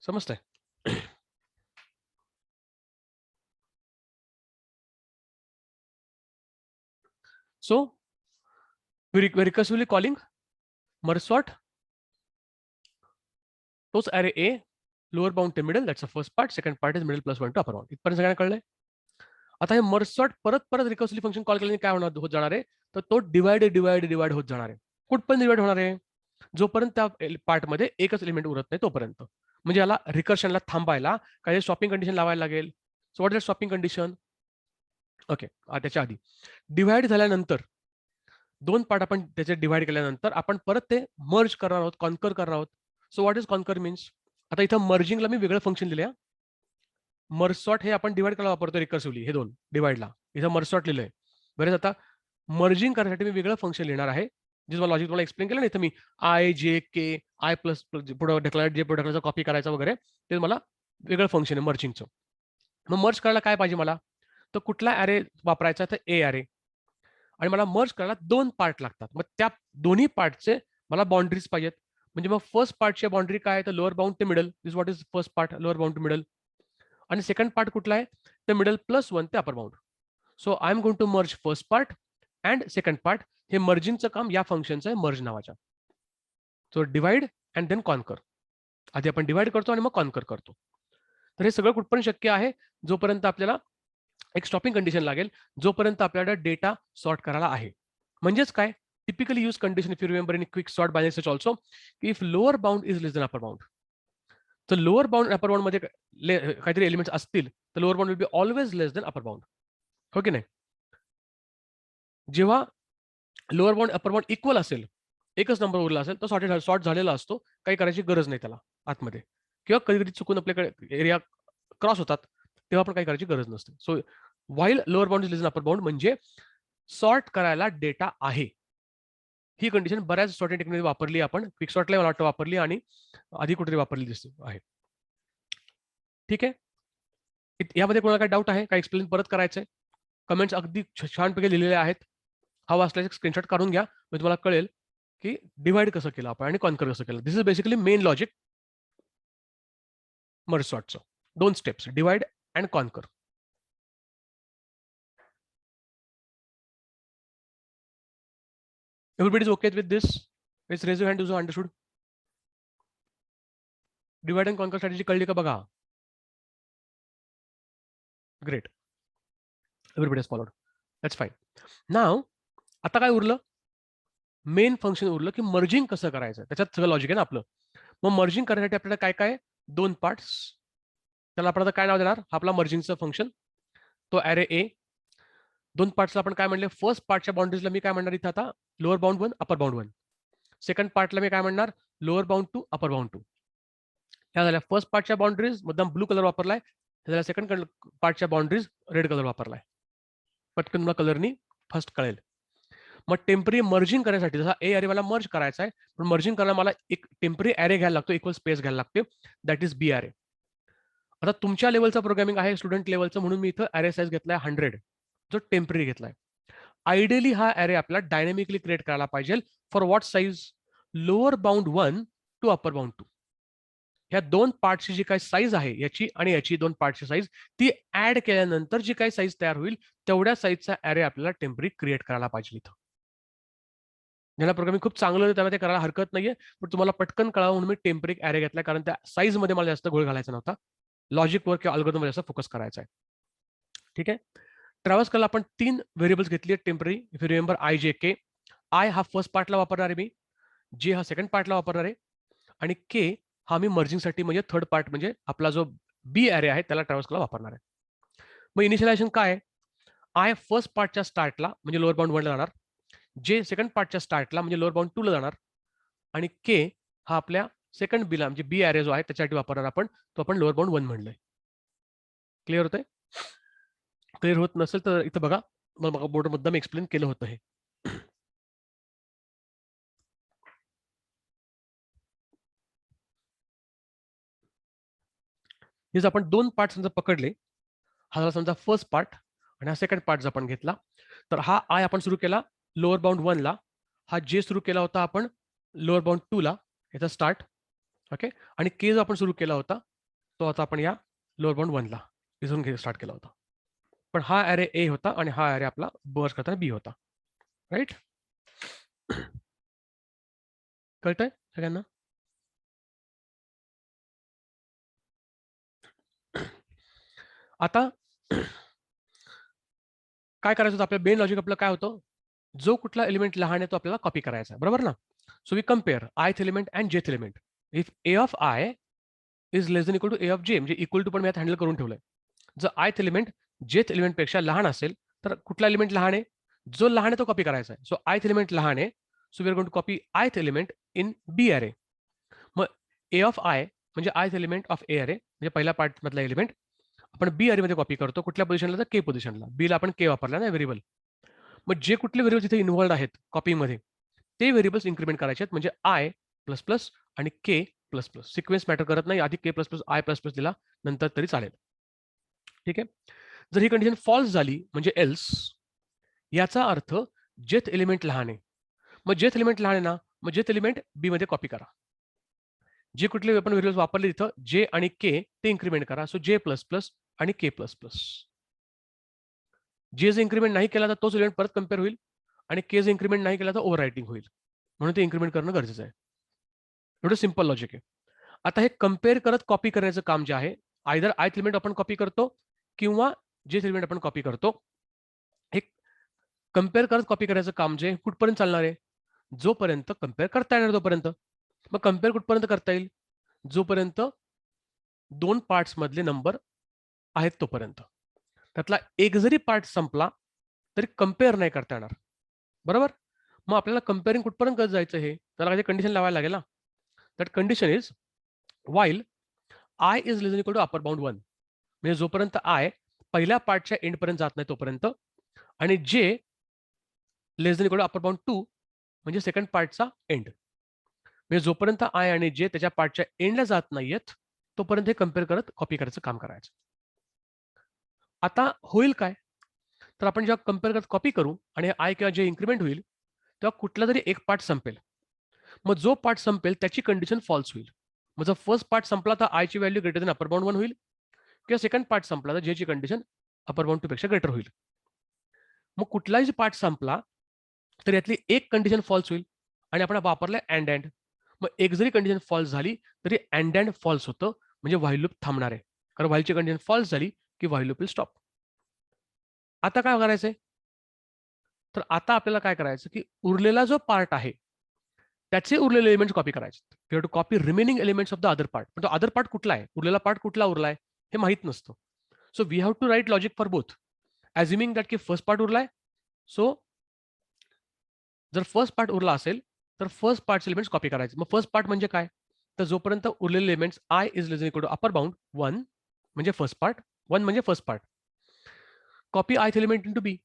समजतंय? So recursively calling merge sort, तोच ॲरे ए लोअर बाउंड ते middle, that's a first part. Second part is middle +1 to upper bound. इथपर्यंत सगळ्यांना कळलंय? आता हे merge sort परत परत रिकर्सिव्हली फंक्शन कॉल केल्याने काय होणार, होत जाणार आहे तर तो डिवाइड होत जाणार आहे. कुठपर्यंत डिवाइड होणार आहे, जोपर्यंत त्या पार्टमध्ये एकच एलिमेंट उरत नाही तोपर्यंत. म्हणजे याला रिकर्शनला थांबायला काही शॉपिंग कंडिशन लावायला लागेल. So what is shopping condition? Okay. त्याच्या आधी डिवाइड झाल्यानंतर 2 पार्ट आपण त्याचे डिवाइड केल्यानंतर आपण परत ते मर्ज करणार आहोत, कॉन्कर करणार आहोत. So what is conquer means? आता इथं मर्जिंगला मी वेगळं फंक्शन लिहिलंय. मर्ज सॉर्ट हे आपण डिवाइड करायला वापरतो रिकर्सिव्हली, हे 2 डिवाइडला. इथं मर्ज सॉर्ट लिहिलंय. बरेच आता मर्जिंग करण्यासाठी मी वेगळं फंक्शन लिहिणार आहे. जे लॉजिक तुम्हाला एक्सप्लेन केलं ना, इथं मी आय जे के आय प्लस पुढं ढकला, जे पुढे ढकलायचं कॉपी करायचं वगैरे, ते मला वेगळं फंक्शन आहे मर्जिंगचं. मग मर्ज करायला काय पाहिजे मला, तर कुठला ॲरे वापरायचा तर ए ॲरे. आणि मला मर्ज करायला 2 पार्ट लागतात. मग त्या दोन्ही पार्टचे मला बाउंड्रीज पाहिजेत. म्हणजे मग फर्स्ट पार्टची बाउंड्री काय आहे तर लोअर बाउंड ते middle. This what is first part, lower bound to middle. आणि सेकंड पार्ट कुठला आहे तर मिडल +1 ते upper bound. So I am going to merge first part and second part. हे मर्जिंगचं काम या फंक्शनचं आहे, मर्ज नावाच्या. So divide and then conquer. आधी आपण डिवाइड करतो आणि मग कॉन्कर करतो. तर हे सगळं कुठपर्यंत शक्य आहे, जोपर्यंत आपल्याला एक स्टॉपिंग कंडिशन लागेल, जोपर्यंत आपल्याला डेटा सॉर्ट करायला आहे. म्हणजेच काय, typically use condition if you remember in quick sort binary search also, if lower bound is less than upper bound. तर लोअर बाउंड अपर बाउंड मध्ये काहीतरी एलिमेंट्स असतील तर lower bound will be always less than upper bound. हो की नाही? जेव्हा lower bound upper bound equal असेल, एकच नंबर उरला असेल, तर सॉर्ट झालेला असतो, काही करायची गरज नाही त्याला आतमध्ये. किंवा कधी कधी चुकून आपल्याकडे एरिया क्रॉस होतात, तेव्हा पण काही करायची गरज नसते. So while lower bound is less than upper bound म्हणजे सॉर्ट करायला डेटा आहे. ही कंडिशन बऱ्याच सॉर्टिंग टेक्निक वापरली आपण, क्विक सॉर्टला मला वाटतं वापरली आणि आधी कुठेतरी वापरली दिसते आहे. ठीक आहे. यामध्ये कोणाला काही डाऊट आहे, काय एक्सप्लेन परत करायचंय? कमेंट्स अगदी छानपैकी लिहिलेले आहेत. हवा असल्याचे स्क्रीनशॉट काढून घ्या, म्हणजे तुम्हाला कळेल की डिवाइड कसं केलं आपण आणि कॉन्कर कसं केलं. This is basically main logic merge सॉर्टचं. 2 steps, divide and conquer. Everybody is okay with this? Let's raise your hand who understood. Divide and conquer strategy कळली का बघा. Great. Everybody has followed. That's fine. Now आता काय उरलं, main function उरलं की merging कसं करायचं. त्याच्यात सगळं लॉजिक आहे ना आपलं. मग मर्जिंग करण्यासाठी आपल्याला काय काय 2 पार्ट्स, त्याला आपण आता काय नाव देणार, हा आपला मर्जिंगचं फंक्शन, तो ॲरे ए. 2 पार्ट्सला आपण काय म्हणले, फर्स्ट पार्टच्या बाउंड्रीजला मी काय म्हणणार इथं आता, lower bound 1 upper bound 1. Second पार्टला मी काय म्हणणार, लोअर बाउंड 2 अपर बाउंड 2. ह्या झाल्या फर्स्ट पार्टच्या बाउंड्रीज, मुद्दाम ब्लू कलर वापरलाय. त्याला सेकंड पार्टच्या बाउंड्रीज रेड कलर वापरलाय. पटकन मला कलरनी फर्स्ट कळेल. मग टेम्पररी मर्जिंग करण्यासाठी, जसा ए अरे मला मर्ज करायचा आहे, पण मर्जिंग करायला मला एक टेम्पररी ॲरे घ्यायला लागतो, इक्वल स्पेस घ्यायला लागते, दॅट इज बी ॲरे. आता तुमच्या लेवलचं प्रोग्रामिंग आहे, स्टुडंट लेवलचं, म्हणून मी इथं ॲरे साईज घेतलाय 100, जो टेम्पररी घेतलाय. आयडियली हा ॲरे आपल्याला डायनॅमिकली क्रिएट करायला पाहिजे. For what size, lower bound 1 to upper bound 2. ह्या 2 पार्टची जी काही साईज आहे, याची आणि याची 2 पार्टची साईज, ती ऍड केल्यानंतर जी काही साईज तयार होईल, तेवढ्या साईजचा ॲरे आपल्याला टेम्पररी क्रिएट करायला पाहिजे इथं. ज्याला प्रोग्रामिंग खूप चांगलं होतं त्यामध्ये करायला हरकत नाहीये, पण तुम्हाला पटकन कळावं म्हणून मी टेम्पररी ॲरे घेतला, कारण त्या साईजमध्ये मला जास्त गोळ घालायचा नव्हता. लॉजिकवर किंवा अल्गोरिथमवर जास्त फोकस करायचा आहे. ठीक आहे. ट्रॅव्हर्स करायला आपण 3 व्हेरिएबल्स घेतली आहेत temporary. If you remember, I जे के. आय हा फर्स्ट पार्टला वापरणार आहे मी, जे हा सेकंड पार्टला वापरणार आहे, आणि के हा मी मर्जिंगसाठी म्हणजे थर्ड पार्ट म्हणजे आपला जो बी ॲरे आहे त्याला ट्रॅव्हर्स करायला वापरणार आहे. मग इनिशियलायझेशन काय आहे, आय फर्स्ट पार्टच्या स्टार्टला म्हणजे लोअर बाउंड 1 ला जाणार, जे सेकंड पार्टच्या स्टार्टला म्हणजे लोअर बाउंड 2 ला जाणार, आणि के हा आपल्या सेकंड बीला म्हणजे बी ॲरे जो आहे त्याच्यासाठी वापरणार आपण, तो आपण लोअर बाउंड 1 म्हणलोय. क्लिअर होतंय? क्लिअर होत नसेल तर इथं बघा, मग बोर्ड मुद्दाम एक्सप्लेन केलं होतं हे. हे जर आपण 2 पार्ट समजा पकडले, हा झाला समजा फर्स्ट पार्ट आणि हा सेकंड पार्ट जर आपण घेतला, तर हा आय आपण सुरू केला लोअर बाउंड 1 ला, हा जे सुरू केला होता आपण लोअर बाउंड 2 ला, याचा स्टार्ट. ओके. आणि के जो आपण सुरू केला होता, तो आता आपण या लोअर बाउंड 1 ला इथून स्टार्ट केला होता. पण हा ॲरे ए होता आणि हा ॲरे आपला बर्स करताना बी होता. राईट? कळतंय सगळ्यांना? आता काय करायचं होतं, आपलं मेन लॉजिक आपलं काय होतं, जो कुठला एलिमेंट लहान आहे तो आपल्याला कॉपी करायचा आहे, बरोबर ना? So we compare ith element and jth element. If A of I is less than equal to A of J, म्हणजे इक्वल टू पण मी आता हँडल करून ठेवलंय. जर आयथ एलिमेंट जेथ एलिमेंटपेक्षा लहान असेल, तर कुठला एलिमेंट लहान आहे, जो लहान आहे तो कॉपी करायचा आहे. सो आयथ एलिमेंट लहान आहे, so we are going to copy ith element in B array. मग ए ऑफ आय म्हणजे ith element of A array, म्हणजे पहिल्या पार्ट मधला एलिमेंट आपण बी ॲरेमध्ये कॉपी करतो. कुठल्या पोझिशनला, तर के पोझिशनला. बीला आपण के वापरला ना व्हेरिएबल. मग जे कुठले व्हेरिएबल तिथे इन्व्हॉल्ड आहेत कॉपीमध्ये, ते व्हेरिएबल्स इन्क्रिमेंट करायचे आहेत, म्हणजे आय प्लस प्लस आणि K plus plus. Sequence matter करत नाही, आधी K plus plus I plus plus दिला नंतर तरी चालेल. ठीक आहे. जर ही कंडिशन फॉल्स झाली म्हणजे एल्स, याचा अर्थ जेथ एलिमेंट लहान आहे. मग जेथ एलिमेंट लहान आहे ना, मग जेथ एलिमेंट बी मध्ये कॉपी करा. जे कुठले आपण व्हेरिएबल्स वापरले तिथं जे आणि के ते इन्क्रिमेंट करा. सो जे प्लस प्लस आणि के प्लस प्लस. जे जर इन्क्रिमेंट नाही केला तर तोच एलिमेंट परत कम्पेअर होईल, आणि के जर इन्क्रिमेंट नाही केला तर ओव्हर रायटिंग होईल, म्हणून ते इन्क्रिमेंट करणं गरजेचं आहे. एवढं सिंपल लॉजिक आहे. आता हे कम्पेअर करत कॉपी करण्याचं काम जे आहे, आयदर आयथ एलिमेंट आपण कॉपी करतो किंवा जे एलिमेंट आपण कॉपी करतो, हे कम्पेअर करत कॉपी करायचं काम जे कुठपर्यंत चालणार आहे, जोपर्यंत कम्पेअर करता येणार तोपर्यंत. मग कम्पेअर कुठपर्यंत करता येईल, जोपर्यंत 2 पार्ट्स मधले नंबर आहेत तोपर्यंत. त्यातला एक जरी पार्ट संपला तरी कम्पेअर नाही करता येणार, बरोबर? मग आपल्याला कम्पेअरिंग कुठपर्यंत करत जायचं, हे त्याला काही कंडिशन लावायला लागेल ना. That condition is while I is less equal to upper bound 1, म्हणजे जोपर्यंत आय पहिल्या पार्टच्या एंडपर्यंत जात नाही तोपर्यंत, आणि जे लेस इक्वल टू अपर बाउंड 2 म्हणजे सेकंड पार्टचा एंड, म्हणजे जोपर्यंत आय आणि जे त्याच्या पार्टच्या एंडला जात नाहीयेत तोपर्यंत हे कम्पेअर करत कॉपी करायचं काम करायचं. आता होईल काय, तर आपण जेव्हा कम्पेअर करत कॉपी करू आणि आय किंवा जे इन्क्रिमेंट होईल, तेव्हा कुठला तरी एक पार्ट संपेल. मग जो पार्ट संपेल त्याची कंडिशन फॉल्स होईल. मग जर फर्स्ट पार्ट संपला तर आयची व्हॅल्यू ग्रेटर दॅन अपर बाउंड 1 होईल, किंवा सेकंड पार्ट संपला तर जेची कंडिशन अपर बाउंड 2 पेक्षा ग्रेटर होईल. मग कुठलाही पार्ट संपला तर यातली एक कंडिशन फॉल्स होईल, आणि आपण वापरलं अँड. मग एक जरी कंडिशन फॉल्स झाली तरी अँड फॉल्स होतं, म्हणजे व्हाईल लूप थांबणार आहे, कारण व्हाईलची कंडिशन फॉल्स झाली की व्हाईल लूप विल स्टॉप. आता काय करायचंय, तर आता आपल्याला काय करायचं की उरलेला जो पार्ट आहे त्याचे उरलेले एलिमेंट्स कॉपी करायचे. We have to copy remaining elements of the other part. पण तो अदर पार्ट कुठला आहे, उरलेला पार्ट कुठला उरलाय हे माहित नसतं. So we have to write logic for both, assuming that की फर्स्ट पार्ट उरलाय. सो जर फर्स्ट पार्ट उरला असेल तर फर्स्ट पार्टचे एलिमेंट्स कॉपी करायचे. मग फर्स्ट पार्ट म्हणजे काय, तर जोपर्यंत उरलेले elements I is less equal to upper bound 1 म्हणजे फर्स्ट पार्ट, 1 म्हणजे first part, copy I element into B.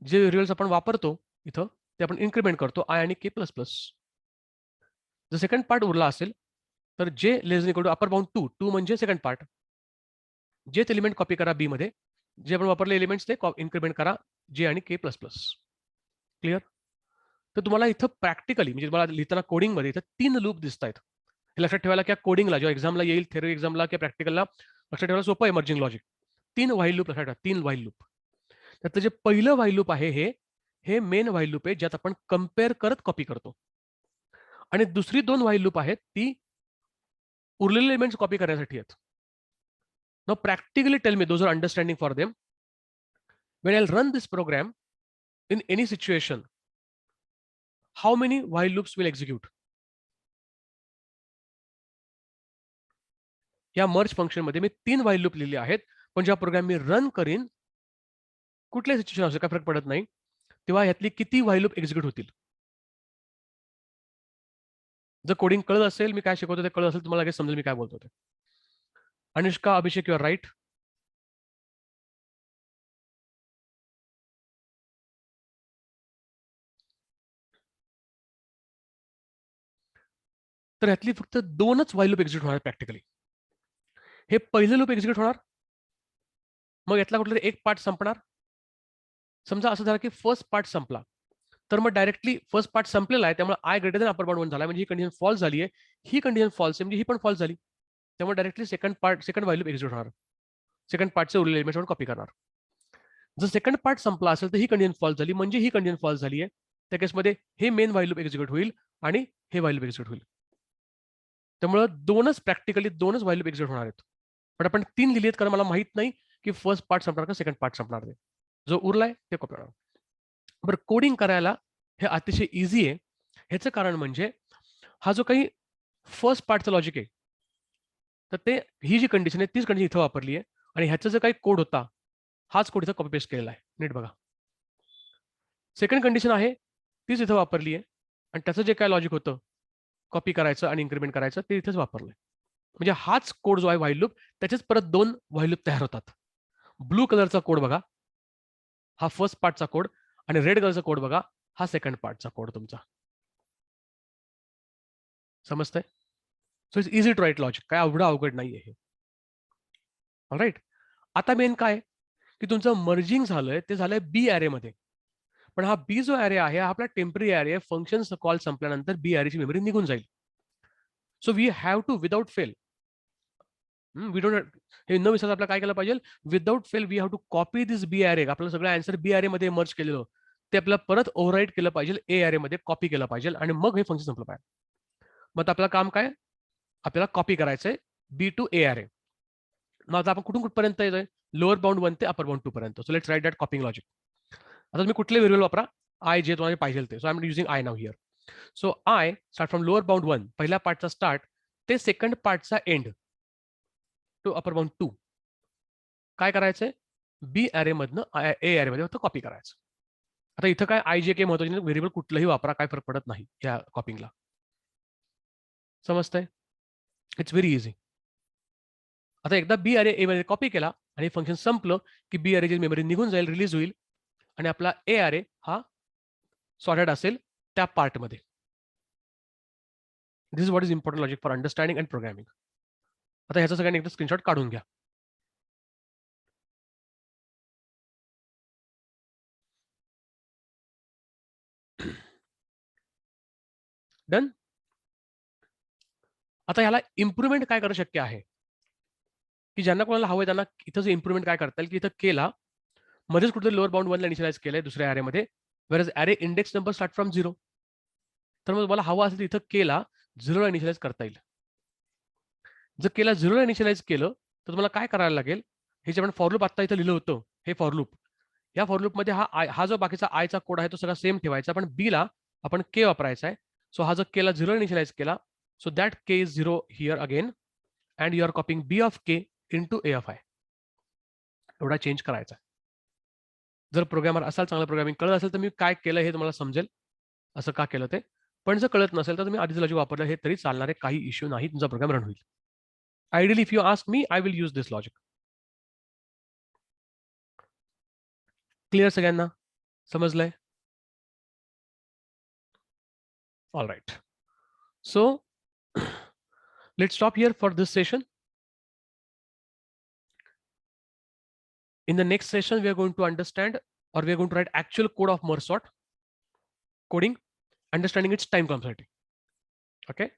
जे व्हेरिएबल्स आपण वापरतो इथं ते आपण इन्क्रीमेंट करतो आय आणि के प्लस प्लस. जर सेकंड पार्ट उरला असेल तर जे लेस इक्वल टू अपर बाउंड 2 म्हणजे सेकंड पार्ट, जेच एलिमेंट कॉपी करा बी मध्ये, जे आपण वापरले एलिमेंट्स ते इन्क्रीमेंट करा जे आणि के प्लस प्लस. क्लिअर. तर तुम्हाला इथं प्रॅक्टिकली म्हणजे तुम्हाला लिहिताना कोडिंगमध्ये इथं 3 लूप दिसत आहेत. हे लक्षात ठेवायला की कोडिंगला जेव्हा एक्झामला येईल, थेरी एक्झामला किंवा प्रॅक्टिकलला लक्षात ठेवायला सोपं आहे. इमर्जिंग लॉजिक 3 व्हाईल लूप लक्षात ठेवा, 3 व्हाईल लूप. त्यातलं जे पहिलं व्हाईल लूप आहे हे मेन व्हाईल लूप आहे, ज्यात आपण कम्पेअर करत कॉपी करतो. आणि दुसरी 2 व्हाईल लूप आहेत ती उरलेले एलिमेंट्स कॉपी करण्यासाठी आहेत. Now practically tell me those are understanding for them. when I'll run this program in any situation, how many while loops will execute? या मर्ज फंक्शन मध्ये मी 3 while लूप लिहिले आहेत, पण जेव्हा प्रोग्राम मी रन करीन, कुठल्या सिच्युएशन असेल काय फरक पडत नाही, तेव्हा यातली किती while लूप एक्झिक्यूट होतील. जर कोडिंग कळत असेल, मी काय शिकवतो ते कळत असेल, तुम्हाला लगेच समजेल मी काय बोलतो ते. अनुष्का, अभिषेक, यू आर राईट. तर यातली फक्त 2च while लूप एक्झिक्यूट होणार प्रॅक्टिकली. हे पहिलं लूप एक्झिक्यूट होणार, मग यातला कुठला एक पार्ट संपणार. समजा असं झालं की फर्स्ट पार्ट संपला, तर मग डायरेक्टली फर्स्ट पार्ट संपलेला आहे, त्यामुळे I greater than upper bound 1 झाला, म्हणजे ही कंडिशन फॉल्स झाली आहे. ही कंडिशन फॉल्स आहे म्हणजे ही पण फॉल्स झाली. त्यामुळे directly second while loop execute होणार. सेकंड पार्टचे उरलेले एलिमेंट्स आपण कॉपी करणार. जर सेकंड पार्ट संपला असेल तर ही कंडिशन फॉल्स झाली, म्हणजे ही कंडिशन फॉल्स झाली आहे. त्या केसमध्ये हे मेन व्हाईल लूप एक्झिक्यूट होईल आणि हे व्हाईल लूप एक्झिक्यूट होईल. त्यामुळे प्रॅक्टिकली 2च व्हाईल लूप एक्झिक्यूट होणार आहेत. पण आपण 3 लिहिलेत कारण मला माहित नाही की फर्स्ट पार्ट संपणार का सेकंड पार्ट संपणार. ते जो उरलाय ते कॉपी करणार. बरं, कोडिंग करायला हे अतिशय इझी आहे. ह्याचं कारण म्हणजे हा जो काही फर्स्ट पार्टचं लॉजिक आहे, तर ते ही जी कंडिशन आहे तीच कंडिशन इथं वापरली आहे, आणि ह्याचा जो काही कोड होता हाच कोड इथं कॉपी पेस्ट केलेला आहे. नीट बघा. सेकंड कंडिशन आहे तीच इथं वापरली आहे, आणि त्याचं जे काय लॉजिक होतं कॉपी करायचं आणि इन्क्रीमेंट करायचं ते इथेच वापरलंय. म्हणजे हाच कोड जो आहे व्हाईल लूप, त्याचेच परत 2 व्हाईल लूप तयार होतात. ब्लू कलरचा कोड बघा, हा फर्स्ट पार्टचा कोड, आणि रेड कलरचा कोड बघा, हा सेकंड पार्टचा कोड तुमचा. समजतंय? So it's easy to write logic. काय एवढं अवघड नाहीये हे. ऑलराईट. आता मेन काय की तुमचं मर्जिंग झालंय ते झालंय बी अॅरे मध्ये. पण हा बी जो अॅरे आहे हा आपला टेम्पररी अॅरे आहे. फंक्शन कॉल संपल्यानंतर बी अॅरेची मेमरी निघून जाईल. So we have to without fail, we don't, हे न विसरता आपल्याला काय केलं पाहिजे, without fail we have to copy this B array. आपलं सगळं आन्सर बी अॅरे मध्ये मर्ज केलेलं ते आपल्याला परत ओव्हरराईट केलं पाहिजे, ए अॅरे मध्ये कॉपी केलं पाहिजे, आणि मग हे फंक्शन संपलं पाहिजे. मग आपलं काम काय, आपल्याला कॉपी करायचंय बी टू ए अॅरे. मग आता आपण कुठून कुठपर्यंत येतोय, लोअर बाउंड 1 ते अपर बाउंड 2 पर्यंत. So let's write that copying logic. आता तुम्ही कुठले व्हेरिएबल वापरा, आय जे तुम्हाला पाहिजे ते. So I am using I now here. So I start from lower bound 1, पहिल्या पार्टचा स्टार्ट ते सेकंड पार्टचा एंड टू अपर बाउंड 2. काय करायचंय, बी अॅरे मधनं ए अॅरे मध्ये फक्त कॉपी करायचं. आता इथं काय आय जे के महत्वाचे व्हेरिएबल कुठलंही वापरा, काय फरक पडत नाही या कॉपिंगला. समजतंय? It's very easy. आता एकदा बी अॅरे ए मध्ये कॉपी केला आणि फंक्शन संपलं की बी अॅरेची मेमरी निघून जाईल, रिलीज होईल, आणि आपला ए अॅरे हा सॉर्टेड असेल त्या पार्टमध्ये. This is what is important logic for understanding and programming. आता ह्याचा सगळ्यांनी एकदा स्क्रीनशॉट काढून घ्या. डन. आता ह्याला इम्प्रुव्हमेंट काय करणं शक्य आहे, की ज्यांना कोणाला हवंय त्यांना इथं जे इम्प्रुव्हमेंट काय करता येईल, की इथं केला मध्येच कुठे लोअर बाउंड 1 ला इनिशियलाइज केलंय दुसऱ्या अॅरेमध्ये, where array index number start from 0. तर मग तुम्हाला हवा असेल तर इथं केला 0 ला इनिशियलाइज करता येईल. जर केला 0 ला इनिशियलाइज केलं तर तुम्हाला काय करायला लागेल, हे जे आपण फॉर लूप आता इथं लिहिलं होतं हे फॉर लूप, या फॉर लूप मध्ये हा जो बाकीचा आयचा कोड आहे तो सगळा सेम ठेवायचा, पण बी ला आपण के वापरायचा आहे. सो हा जर केला 0 इनिशियलाइज केला, so that k is 0 here again, and you are copying b of k into a of I. एवढा चेंज करायचा. जर प्रोग्रामर असाल, चांगलं प्रोग्रामिंग कळत असेल तर मी काय केलं हे तुम्हाला समजेल, असं का केलं ते. पण जर कळत नसेल तर तुम्ही आधीच लॉजिक वापरलं हे तरी चालणार आहे, काही इश्यू नाही, तुमचा प्रोग्राम रन होईल. Ideally if you ask me, I will use this logic. Clear सगळ्यांना? समजलंय? All right. So let's stop here for this session. In the next session, we are going to understand, or we are going to write actual code of merge sort, coding, understanding its time complexity. Okay.